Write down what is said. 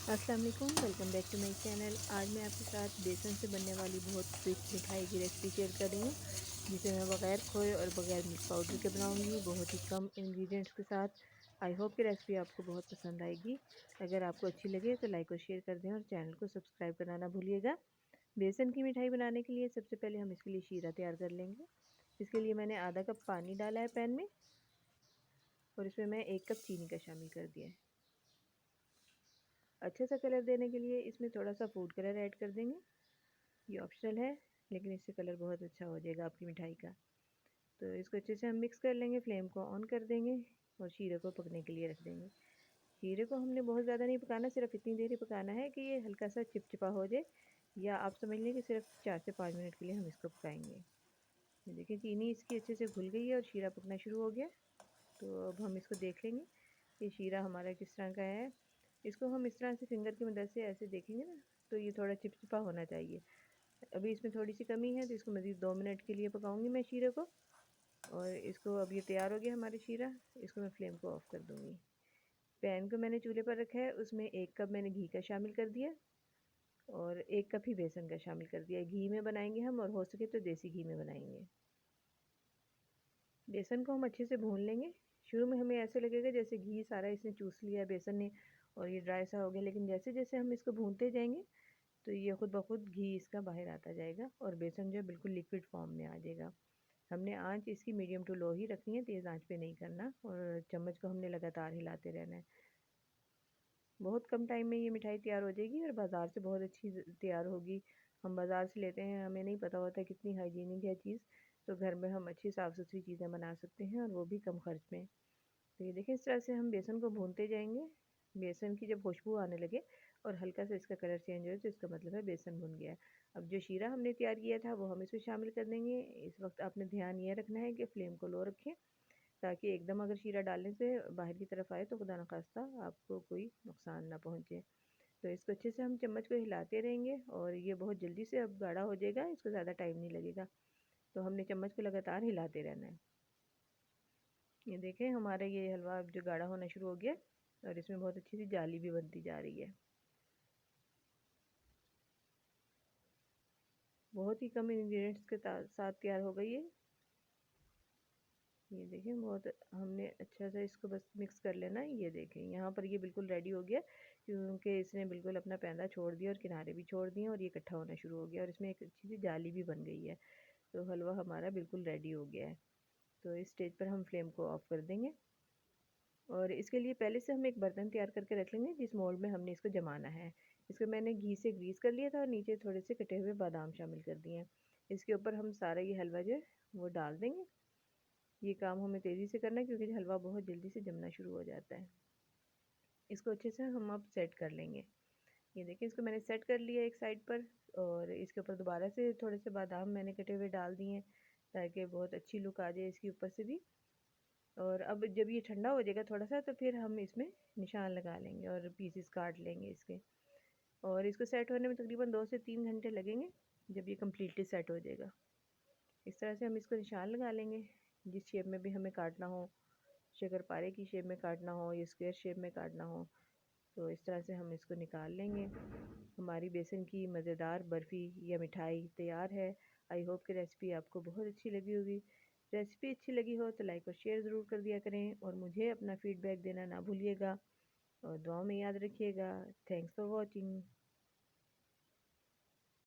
अस्सलाम वालेकुम, welcome back to my channel. आज मैं आपके साथ बेसन से बनने वाली बहुत स्वीट मिठाई की रेसिपी शेयर कर रही हूँ, जिसे मैं बग़ैर खोए और बग़ैर मिल्क पाउडर के बनाऊँगी, बहुत ही कम इंग्रेडिएंट्स के साथ। आई होप कि रेसिपी आपको बहुत पसंद आएगी। अगर आपको अच्छी लगे तो लाइक और शेयर कर दें और चैनल को सब्सक्राइब करना ना भूलिएगा। बेसन की मिठाई बनाने के लिए सबसे पहले हम इसके लिए शीरा तैयार कर लेंगे। इसके लिए मैंने आधा कप पानी डाला है पैन में, और इसमें मैं 1 कप चीनी का शामिल कर दिया है। अच्छा सा कलर देने के लिए इसमें थोड़ा सा फूड कलर ऐड कर देंगे। ये ऑप्शनल है, लेकिन इससे कलर बहुत अच्छा हो जाएगा आपकी मिठाई का। तो इसको अच्छे से हम मिक्स कर लेंगे, फ्लेम को ऑन कर देंगे और शीरे को पकने के लिए रख देंगे। शीरे को हमने बहुत ज़्यादा नहीं पकाना, सिर्फ इतनी देर ही पकाना है कि ये हल्का सा चिपचिपा हो जाए, या आप समझ लें कि सिर्फ 4 से 5 मिनट के लिए हम इसको पकाएंगे। ये देखिए चीनी इसकी अच्छे से घुल गई है और शीरा पकना शुरू हो गया। तो अब हम इसको देख लेंगे ये शीरा हमारा किस तरह का है। इसको हम इस तरह से फिंगर की मदद से ऐसे देखेंगे ना, तो ये थोड़ा चिपचिपा होना चाहिए। अभी इसमें थोड़ी सी कमी है, तो इसको मज़ीद 2 मिनट के लिए पकाऊंगी मैं शीरे को। और इसको अब ये तैयार हो गया हमारा शीरा। इसको मैं फ्लेम को ऑफ़ कर दूंगी। पैन को मैंने चूल्हे पर रखा है, उसमें 1 कप मैंने घी का शामिल कर दिया और 1 कप ही बेसन का शामिल कर दिया। घी में बनाएंगे हम, और हो सके तो देसी घी में बनाएंगे। बेसन को हम अच्छे से भून लेंगे। शुरू में हमें ऐसे लगेगा जैसे घी सारा इसने चूस लिया है बेसन ने, और ये ड्राई सा हो गया, लेकिन जैसे जैसे हम इसको भूनते जाएंगे तो ये खुद ब खुद घी इसका बाहर आता जाएगा और बेसन जो है बिल्कुल लिक्विड फॉर्म में आ जाएगा। हमने आंच इसकी मीडियम टू लो ही रखनी है, तेज़ आंच पे नहीं करना, और चम्मच को हमने लगातार हिलाते रहना है। बहुत कम टाइम में ये मिठाई तैयार हो जाएगी और बाज़ार से बहुत अच्छी तैयार होगी। हम बाज़ार से लेते हैं, हमें नहीं पता होता कितनी हाइजीनिक है चीज़, तो घर में हम अच्छी साफ़ सुथरी चीज़ें बना सकते हैं, और वो भी कम खर्च में। तो ये देखिए इस तरह से हम बेसन को भूनते जाएंगे। बेसन की जब खुशबू आने लगे और हल्का सा इसका कलर चेंज हो, तो इसका मतलब है बेसन भुन गया है। अब जो शीरा हमने तैयार किया था वो हम इसमें शामिल कर देंगे। इस वक्त आपने ध्यान ये रखना है कि फ्लेम को लो रखें, ताकि एकदम अगर शीरा डालने से बाहर की तरफ आए तो खुदा न खास्ता आपको कोई नुकसान ना पहुँचे। तो इसको अच्छे से हम चम्मच को हिलाते रहेंगे, और ये बहुत जल्दी से अब गाढ़ा हो जाएगा, इसको ज़्यादा टाइम नहीं लगेगा। तो हमने चम्मच को लगातार हिलाते रहना है। ये देखें हमारा ये हलवा अब जो गाढ़ा होना शुरू हो गया, और इसमें बहुत अच्छी सी जाली भी बनती जा रही है। बहुत ही कम इंग्रेडिएंट्स के साथ तैयार हो गई है। ये देखें बहुत हमने अच्छा सा इसको बस मिक्स कर लेना है। ये देखें यहाँ पर ये बिल्कुल रेडी हो गया, क्योंकि इसने बिल्कुल अपना पैंदा छोड़ दिया और किनारे भी छोड़ दिए, और ये इकट्ठा होना शुरू हो गया, और इसमें एक अच्छी सी जाली भी बन गई है। तो हलवा हमारा बिल्कुल रेडी हो गया है। तो इस स्टेज पर हम फ्लेम को ऑफ़ कर देंगे, और इसके लिए पहले से हम एक बर्तन तैयार करके रख लेंगे जिस मोल्ड में हमने इसको जमाना है। इसको मैंने घी से ग्रीस कर लिया था, और नीचे थोड़े से कटे हुए बादाम शामिल कर दिए हैं। इसके ऊपर हम सारा ये हलवा जो है वो डाल देंगे। ये काम हमें तेज़ी से करना है, क्योंकि हलवा बहुत जल्दी से जमना शुरू हो जाता है। इसको अच्छे से हम अब सेट कर लेंगे। ये देखिए इसको मैंने सेट कर लिया एक साइड पर, और इसके ऊपर दोबारा से थोड़े से बादाम मैंने कटे हुए डाल दिए हैं, ताकि बहुत अच्छी लुक आ जाए इसके ऊपर से भी। और अब जब ये ठंडा हो जाएगा थोड़ा सा, तो फिर हम इसमें निशान लगा लेंगे और पीसेस काट लेंगे इसके। और इसको सेट होने में तकरीबन 2 से 3 घंटे लगेंगे, जब ये कम्प्लीटली सेट हो जाएगा। इस तरह से हम इसको निशान लगा लेंगे, जिस शेप में भी हमें काटना हो, शक्करपारे की शेप में काटना हो या स्क्वायर शेप में काटना हो, तो इस तरह से हम इसको निकाल लेंगे। हमारी बेसन की मज़ेदार बर्फ़ी या मिठाई तैयार है। आई होप कि रेसिपी आपको बहुत अच्छी लगी होगी। रेसिपी अच्छी लगी हो तो लाइक और शेयर ज़रूर कर दिया करें, और मुझे अपना फ़ीडबैक देना ना भूलिएगा, और दुआ में याद रखिएगा। Thanks for watching.